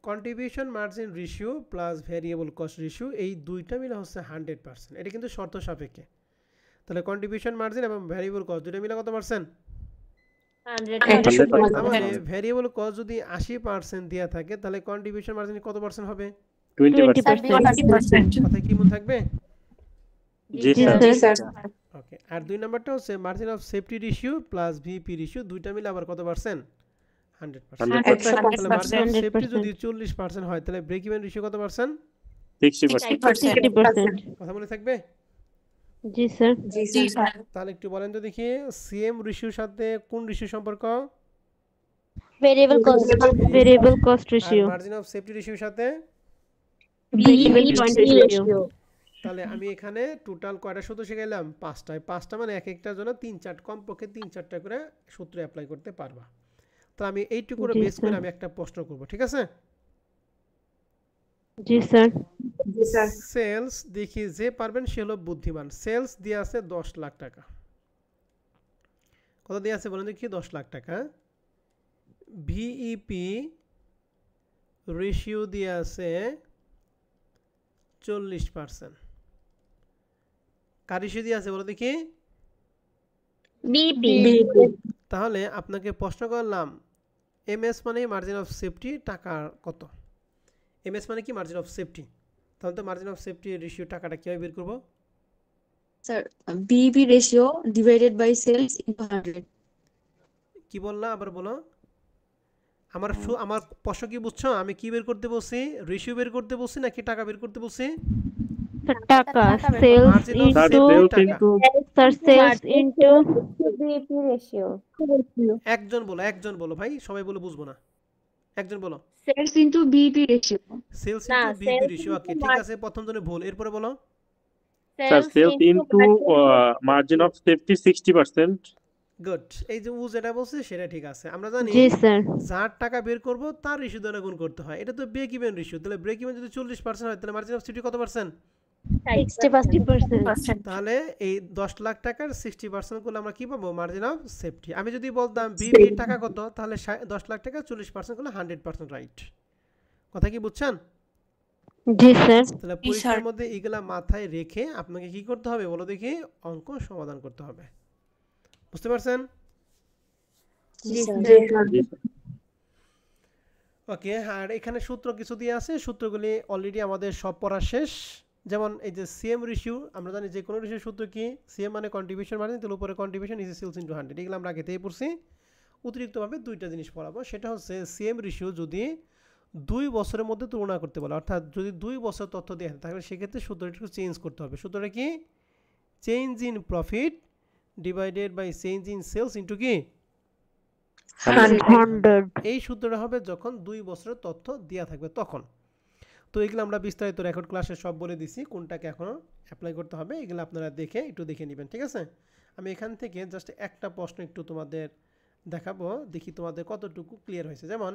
contribution margin ratio plus variable cost ratio, এই দুইটা মিলে হচ্ছে 100%। এটা কিন্তু শর্ত সাপেক্ষে। তাহলে কন্ট্রিবিউশন মার্জিন এবং ভ্যারিয়েবল কস্ট দুটো মিলে কত পার্সেন্ট? 100%। তাহলে ভ্যারিয়েবল কস্ট যদি 80% দেওয়া থাকে তাহলে কন্ট্রিবিউশন মার্জিন কত পার্সেন্ট হবে? 20%। কথা কি মনে থাকবে? জি জি স্যার। স্যার। ওকে, আর 2 নাম্বারটা হচ্ছে margin of safety ratio plus VP ratio, দুইটা মিলে আবার কত পার্সেন্ট? 100%। 100%। তাহলে মার্জিন অফ সেফটি যদি 40% হয় তাহলে ব্রেক ইভেন রেশিও কত পার্সেন্ট? 60%। 60%। কথা মনে থাকবে? জি স্যার। জি স্যার। তাহলে একটু বলেন তো দেখি সিএম রেশিওর সাথে কোন রেশিও সম্পর্ক? ভেরিয়েবল কস্ট আর রেশিও। মার্জিন অফ সেফটি রেশিওর সাথে? Break even point ratio. তাহলে আমি এখানে টোটাল কয়টা সূত্র শিখাইলাম? 5টা মানে এক একটার জন্য 3-4 কমপক্ষে 3-4টা করে সূত্র অ্যাপ্লাই করতে পারবা। তো আমি এইটুকু করে জি বেস করে স্যার। আমি একটা প্রশ্ন করব, ঠিক আছে? জি স্যার। জি স্যার। সেলস দেখি যে পারবেন সে হলো বুদ্ধিমান। সেলস দিয়ে আছে 10 লাখ টাকা। কত দিয়ে আছে বলেন দেখি? 10 লাখ টাকা। ভিইপি রেশিও দিয়ে আছে 40%। কার রেশিও দিয়ে আছে বলো দেখি? বিপি। তাহলে আপনাকে প্রশ্ন করলাম এমএস মানে মার্জিন অফ সেফটি টাকা কত? এমএস মানে কি? Margin of safety. তাহলে তো মার্জিন অফ সেফটি রেশিও টাকাটা কিভাবে বের করব? Sir, BEP ratio divided by sales into 100. কি বললা আবার বলো? আমার প্রশ্ন কি বুঝছো? আমি কি বের করতে বলছি? রেশিও বের করতে বলছি নাকি টাকা বের করতে বলছি? স্যার টাকা sales margin of sir into sales টাকা into sir sales into BEP ratio একজন বলো ভাই, সবাই বলে বুঝবো না। একজন বলো। Sales into BEP ratio. Sales into BEP ratio. Okay, ঠিক আছে, প্রথম জনে ভুল, এরপরে বলো। Sir sales into margin of safety 60%। Good, এই যে ও যেটা বলছে সেটা ঠিক আছে। আমরা জানি জি স্যার যার টাকা বের করব তার রেশিও দ্বারা গুণ করতে হয়, এটা তো ব্রেক ইভেন রেশিও। তাহলে ব্রেক ইভেন যদি 40% হয় তাহলে মার্জিন অফ সেফটি কত পার্সেন্ট? 60%। তাহলে এই 10 লাখ টাকার 60% করলে আমরা কি পাবো? Margin of safety. আমি যদি বলতাম বিপি টাকা কত, তাহলে 10 লাখ টাকা 40% করলে 100% রাইট। কথা কি বুঝছেন? জি স্যার তাহলে পরীক্ষার মধ্যে এগুলা মাথায় রেখে আপনাকে কি করতে হবে বলো দেখি? অঙ্ক সমাধান করতে হবে। বুঝতে পারছেন? Yes, sir. জি স্যার। ওকে, আর এখানে সূত্র কিছু দিয়ে আছে, সূত্রগুলি অলরেডি আমাদের সব পড়া শেষ। যেমন এই যে সিএম রেশিও, আমরা জানি যে কোনো রেশিও সূত্র কি? সিএম মানে কন্ট্রিবিউশন মার্জিন, তাহলে উপরে কন্ট্রিবিউশন ইজ সেলস ইনটু 100। এগুলো আমরা আগে থেকেই পড়ছি। অতিরিক্তভাবে দুইটা জিনিস পড়াবো, সেটা হচ্ছে সিএম রেশিও যদি 2 বছরের মধ্যে তুলনা করতে বলে, অর্থাৎ যদি 2 বছর তথ্য দেয় তাহলে সেক্ষেত্রে সূত্রটা একটু চেঞ্জ করতে হবে। সূত্রটা কি? Change in profit divided by change in sales into কি 100 এই সূত্রটা হবে যখন 2 বছরের তথ্য দেওয়া থাকবে তখন। তো এগুলো আমরা বিস্তারিত রেকর্ড ক্লাসে সব বলে দিছি, কোনটাকে এখনো অ্যাপ্লাই করতে হবে এগুলো আপনারা একটু দেখে নেবেন, ঠিক আছে? আমি এখান থেকে জাস্ট একটা প্রশ্ন একটু তোমাদের দেখাবো, দেখি তোমাদের কতটুকু ক্লিয়ার হয়েছে। যেমন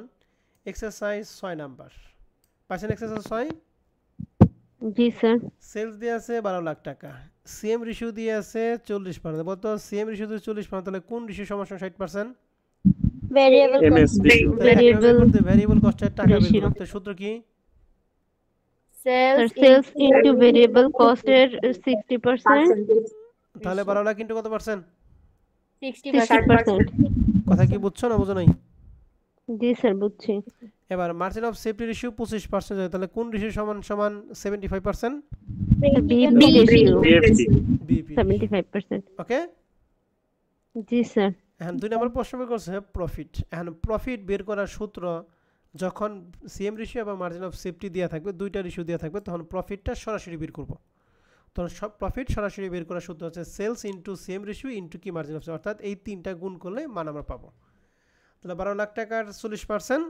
এক্সারসাইজ 6 নাম্বার, পাচ্ছেন? এক্সারসাইজ 6 জি স্যার সেলস দিয়ে আছে 12 লাখ টাকা, সিএম রেশিও দিয়ে আছে 40%। বলতো সিএম রেশিও যদি 40% তাহলে কোন রেশিও সমান 60%? Variable MS ratio. ভেরিয়েবল কস্টের টাকা বের Ratio. করতে সূত্র কি? স্যার সেলস ইনটু ভেরিয়েবল কস্টের 60% তাহলে 12 লাখ ইনটু কত পার্সেন্ট? 60%। কথা কি বুঝছো না বুঝো নাই? জি স্যার বুঝছি এবার মার্জিন অফ সেফটি রেশিও 25% হয়, তাহলে কোন রেশিও সমান সমান 75%? BEP ratio BFC. বিপি। 75%। ওকে, জি স্যার এখন 2 নম্বর প্রশ্ন বের করছে প্রফিট। এখন প্রফিট বের করার সূত্র যখন সিএম রেশিও এবং মার্জিন অফ সেফটি দেওয়া থাকবে, দুইটা রেশিও দেওয়া থাকবে, তখন প্রফিটটা সরাসরি বের করব। তখন সব প্রফিট সরাসরি বের করার সূত্র হচ্ছে sales into CM ratio into কি মার্জিন অফ সেফটি, অর্থাৎ এই তিনটা গুণ করলে মান আমরা পাবো। তাহলে 12 লাখ টাকার 40%,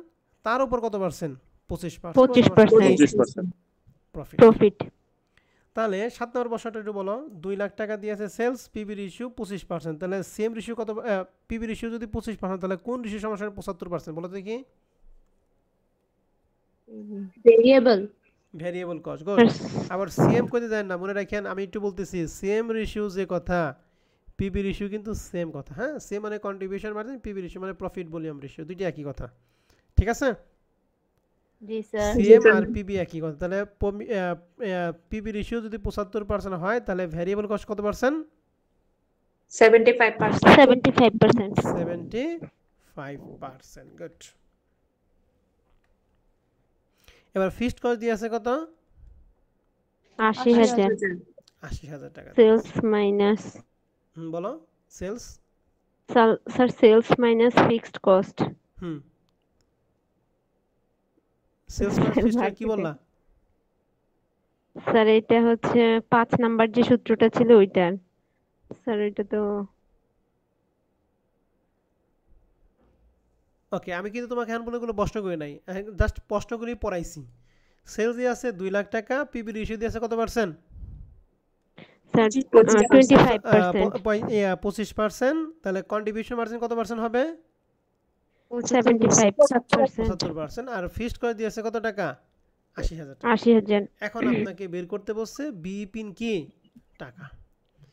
তার উপর কত পার্সেন্ট? 25%। 25% প্রফিট। প্রফিট তাহলে 7 নম্বর প্রশ্নটা একটু বলো। 2 লাখ টাকা দিয়েছে সেলস, পিবি রেশিও 25%, তাহলে সেম রেশিও কত? পিবি রেশিও যদি 25%, তাহলে কোন রেশিও সমান 75%? বলো দেখি। Variable variable cost. গুড। আবার সিএম কইতে যায় না, মনে রাখেন আমি একটু বলতেছি, সেম রেশিও যে কথা, পিবি রেশিও কিন্তু সেম কথা। হ্যাঁ, সেম মানে কন্ট্রিবিউশন মার্জিন, পিবি রেশিও মানে প্রফিট ভলিউম রেশিও, দুইটা একই কথা, ঠিক আছে? জি স্যার সিএম আর পিবি একই কথা। তাহলে পিবি রেশিও যদি 75% হয় তাহলে ভেরিয়েবল কস্ট কত পার্সেন্ট? 75%. 75%। 75%। গুড। এবার ফিক্সড কস্ট দিয়ে আছে কত? 80,000 80,000 টাকা। সেলস মাইনাস বলো। Sales. Sir sales minus fixed cost sales cost fixed কি বললা? স্যার এটা হচ্ছে 5 নাম্বার যে সূত্রটা ছিল ওইটার। স্যার এটা তো ওকে, আমি কিন্তু তোমাকে এখন বলে প্রশ্ন করে নাই, জাস্ট প্রশ্নগুলি পড়াইছি। সেলস দিয়ে আছে 2 লাখ টাকা, পিবি রেশিও দিয়ে আছে কত পার্সেন্ট? স্যার 25%। 25%। তাহলে কন্ট্রিবিউশন মার্জিন কত পার্সেন্ট হবে? 75%। 75%। আর ফিক্সড করে দিয়েছে কত টাকা? 80,000 টাকা। 80,000 এখন আপনাকে বের করতে বলছে বিইপি কি টাকা।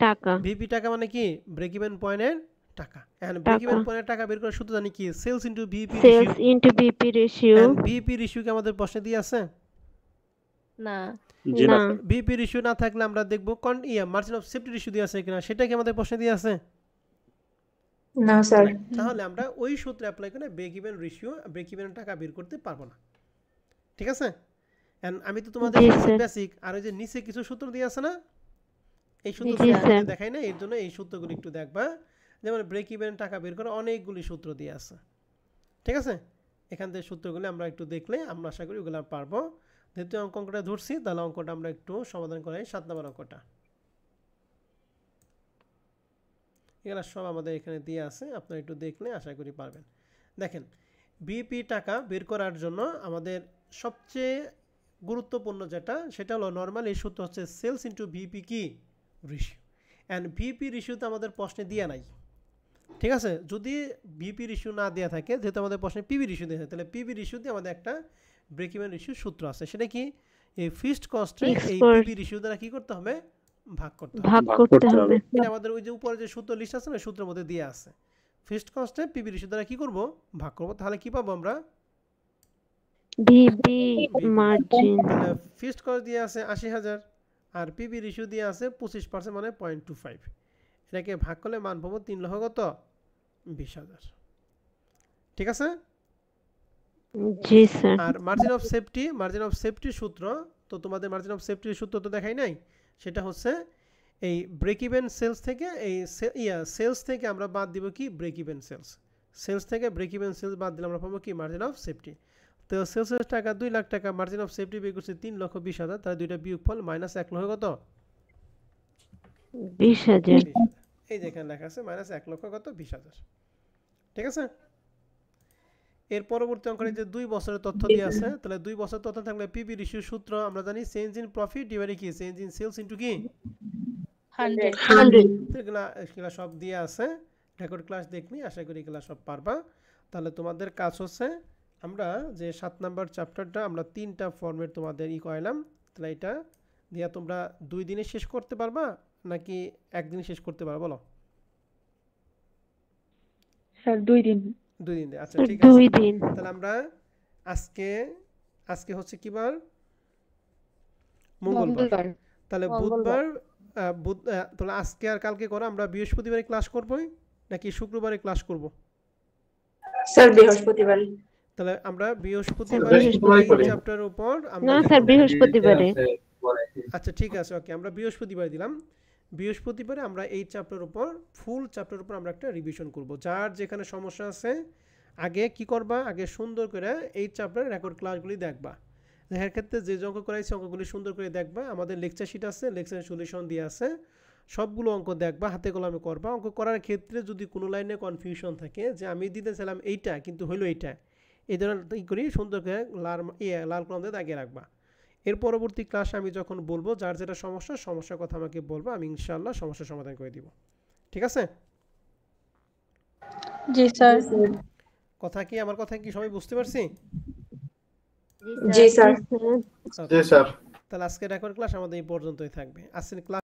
টাকা বিইপি টাকা মানে কি? ব্রেক ইভেন পয়েন্টের টাকা। এখন ব্রেক ইভেন পয়েন্টের টাকা বের করার সূত্র জানি কি? Sales into BEP ratio. Sales into BEP ratio. And BEP ratio কি আমাদের প্রশ্নে দিয়ে আছে? না জি না না বিইপি রেশিও না থাকলে আমরা দেখব মার্জিন অফ সেফটি রেশিও দিয়ে আছে কিনা, সেটা কি আমাদের প্রশ্নে দিয়ে আছে? No, sir. তাহলে আমরা ওই সূত্র অ্যাপ্লাই করে break even ratio, break even টাকা বের করতে পারবো না, ঠিক আছে? এন্ড আমি তো তোমাদের জি, কাছে স্যার। বেসিক আর ওই যে নিচে কিছু সূত্র দিয়ে আছে না, এই সূত্র জি, স্যার। দেখাই না, এর জন্য এই সূত্রগুলো একটু দেখবা। যেমন ব্রেক ইভেন টাকা বের করে অনেকগুলি সূত্র দিয়ে আছে, ঠিক আছে? এখান থেকে সূত্রগুলো আমরা একটু দেখলে আমরা আশা করি ওগুলো পারবো। দ্বিতীয় অঙ্কটা ধরছি, তাহলে অঙ্কটা আমরা একটু সমাধান করাই। 7 নম্বর অঙ্কটা এগুলো সব আমাদের এখানে দিয়ে আছে, আপনারা একটু দেখলে আশা করি পারবেন। দেখেন, বিপি টাকা বের করার জন্য আমাদের সবচেয়ে গুরুত্বপূর্ণ যেটা, সেটা হলো নর্মাল এই সূত্র হচ্ছে সেলস ইন্টু ভিপি কি রেশিও। অ্যান্ড ভিপি রেশিওতে আমাদের প্রশ্নে দেওয়া নাই, ঠিক আছে। যদি ভিপি রেশিও না দেওয়া থাকে, যেহেতু আমাদের প্রশ্নে পিবি রেশিও দেওয়া থাকে, তাহলে পিবি রেশিও দিয়ে আমাদের একটা ব্রেক ইভেন রেশিও সূত্র আছে। সেটা কি, এই ফিক্সড কস্টে এই পিবি রেশিও দ্বারা কি করতে হবে, ভাগ করতে হবে। এটা আমাদের ওই যে উপরে যে সূত্র লিস্ট আছে না, সূত্রের মধ্যে দিয়ে আছে। ফিক্সড কস্টে পিবি রেশিও দ্বারা কি করব, ভাগ করব। তাহলে কি পাবো আমরা, ভিপি মার্জিন। তাহলে ফিক্সড কস্ট দিয়ে আছে 80,000 আর পিবি রেশিও দিয়ে আছে 25%, মানে 0.25। এটাকে ভাগ করলে মান পাবো 3 লক্ষ কত, 20,000। ঠিক আছে। জি স্যার। আর মার্জিন অফ সেফটি সূত্র, তো তোমাদের মার্জিন অফ সেফটির সূত্র তো দেখাই নাই। সেটা হচ্ছে এই ব্রেক ইভেন সেলস থেকে, এই সেলস থেকে আমরা বাদ দিব কি, ব্রেক ইভেন সেলস থেকে ব্রেক ইভেন সেলস বাদ দিলে আমরা পাবো কি, মার্জিন অফ সেফটি। তো সেলসের টাকা 2 লাখ টাকা, মার্জিন অফ সেফটি বের করছে 3,20,000, তাহলে দুইটা বিয়োগফল মাইনাস 1 লক্ষ কত, 20,000। এই যে এখানে লেখা আছে মাইনাস 1 লক্ষ কত, 20,000। ঠিক আছে। এর পরবর্তী অঙ্কনে যে 2 বছরের তথ্য দিয়ে আছে, তাহলে 2 বছর তথ্য থাকলে পিবি রেশিও সূত্র আমরা জানি চেঞ্জ ইন প্রফিট ডিভাইডেড কি, চেঞ্জ ইন সেলস ইনটু কি 100 এগুলা সব দিয়ে আছে। রেকর্ড ক্লাস দেখনি, আশা করি এগুলা সব পারবা। তাহলে তোমাদের কাজ হচ্ছে, আমরা যে 7 নাম্বার চ্যাপ্টারটা আমরা 3টা ফর্মেট তোমাদের করাইলাম, তাহলে এটা দিয়া তোমরা 2 দিনে শেষ করতে পারবা নাকি একদিনে শেষ করতে পারবা, বলো। স্যার 2 দিন। 2 দিন। আচ্ছা ঠিক আছে। 2 দিন। তাহলে আমরা আজকে হচ্ছে কি বার, মঙ্গলবার। তাহলে বুধবার, তাহলে আজকে আর কালকে করো। আমরা বৃহস্পতিবারে ক্লাস করবই নাকি শুক্রবারে ক্লাস করব? স্যার বৃহস্পতিবারে। তাহলে আমরা বৃহস্পতিবারে এই চ্যাপ্টারের উপর আমরা, না স্যার বৃহস্পতিবারে। আচ্ছা ঠিক আছে, ওকে, আমরা বৃহস্পতিবারে দিলাম। বৃহস্পতিবারে আমরা এই চ্যাপ্টারের উপর, ফুল চ্যাপ্টারের উপর আমরা একটা রিভিশন করব। যার যেখানে সমস্যা আছে আগে কি করবা, আগে সুন্দর করে এই চ্যাপ্টারের রেকর্ড ক্লাসগুলি দেখবা। দেখার ক্ষেত্রে যে অঙ্ক করাইছে অঙ্কগুলি সুন্দর করে দেখবা। আমাদের লেকচার শিট আছে, লেকচারের সলিউশন দিয়ে আছে, সবগুলো অঙ্ক দেখবা, হাতে কলমে করবা। অঙ্ক করার ক্ষেত্রে যদি কোনো লাইনে কনফিউশন থাকে, যে আমি দিতে চাইলাম এইটা কিন্তু হইলো এইটা, এই ধরনের ই করি সুন্দর করে লাল কলম দিয়ে দাগিয়ে রাখবা। এর পরবর্তী ক্লাসে আমি যখন বলবো যার যেটা সমস্যার কথা আমাকে বলবো, আমি ইনশাআল্লাহ সমস্যার সমাধান করে দিব। ঠিক আছে। জি স্যার। আমার কথা কি সবাই বুঝতে পারছি? জি স্যার। তাহলে আজকে রেকর্ড ক্লাস আমাদের এই পর্যন্তই থাকবে। আজকের ক্লাস